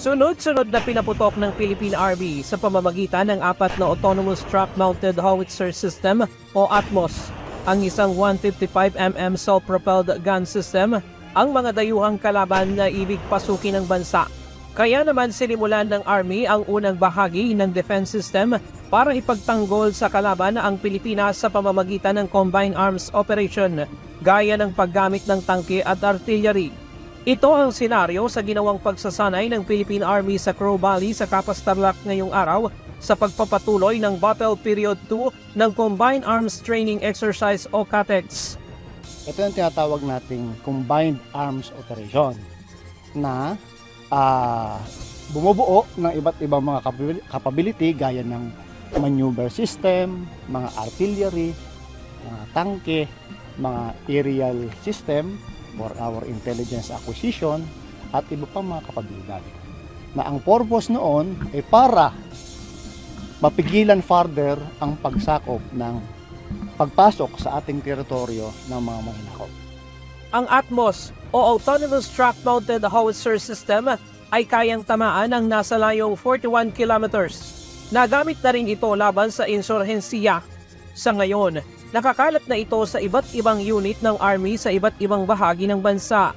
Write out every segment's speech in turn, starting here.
Sunod-sunod na pinaputok ng Philippine Army sa pamamagitan ng 4 na Autonomous Truck-Mounted Howitzer System o ATMOS, ang isang 155mm self-propelled gun system, ang mga dayuhang kalaban na ibig pasukin ng bansa. Kaya naman sinimulan ng Army ang unang bahagi ng defense system para ipagtanggol sa kalaban ang Pilipinas sa pamamagitan ng Combined Arms Operation, gaya ng paggamit ng tangke at artillery. Ito ang senaryo sa ginawang pagsasanay ng Philippine Army sa Crow Valley sa Capas Tarlac ngayong araw sa pagpapatuloy ng Battle Period 2 ng Combined Arms Training Exercise o CATEX. Ito yung tinatawag nating Combined Arms Operation na bumubuo ng iba't ibang mga capability gaya ng maneuver system, mga artillery, mga tangke, mga aerial system for our intelligence acquisition at iba pang mga kapabilidad. Na ang purpose noon ay para mapigilan further ang pagsakop ng pagpasok sa ating teritoryo ng mga maninakaw. Ang ATMOS o Autonomous Truck-Mounted Howitzer System ay kayang tamaan ng nasa layong 41 kilometers. Nagamit na rin ito laban sa insurhensiya. Sa ngayon, nakakalat na ito sa iba't ibang unit ng Army sa iba't ibang bahagi ng bansa.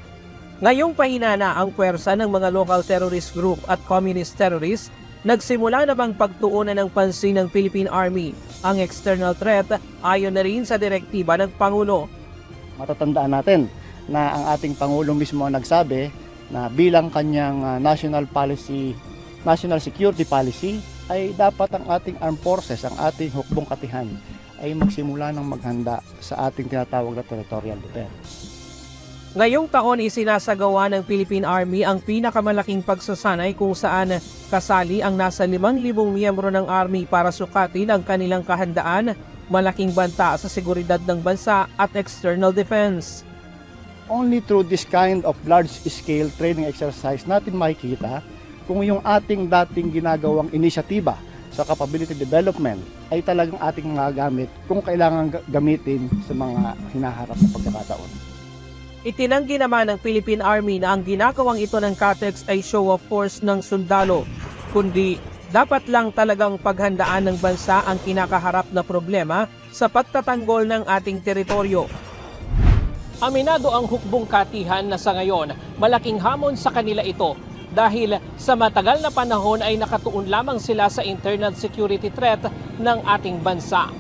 Ngayong pahinana ang puwersa ng mga local terrorist group at communist terrorists, nagsimula na bang pagtuunan ng pansin ng Philippine Army ang external threat ayon na rin sa direktiba ng Pangulo. Matatandaan natin na ang ating Pangulo mismo ang nagsabi na bilang kanyang national security policy ay dapat ang ating armed forces, ang ating hukbong katihan ay magsimula ng maghanda sa ating tinatawag na territorial defense. Ngayong taon isinasagawa ng Philippine Army ang pinakamalaking pagsasanay kung saan kasali ang nasa 5,000 miyembro ng Army para sukatin ang kanilang kahandaan, malaking banta sa seguridad ng bansa at external defense. Only through this kind of large-scale training exercise natin makikita kung yung ating dating ginagawang inisyatiba sa capability development ay talagang ating magagamit kung kailangan gamitin sa mga hinaharap na pagkakataon. Itinanggi naman ng Philippine Army na ang ginagawang ito ng CATEX ay show of force ng sundalo, kundi dapat lang talagang paghandaan ng bansa ang kinakaharap na problema sa pagtatanggol ng ating teritoryo. Aminado ang hukbong katihan na sa ngayon malaking hamon sa kanila ito dahil sa matagal na panahon ay nakatuon lamang sila sa internal security threat ng ating bansa.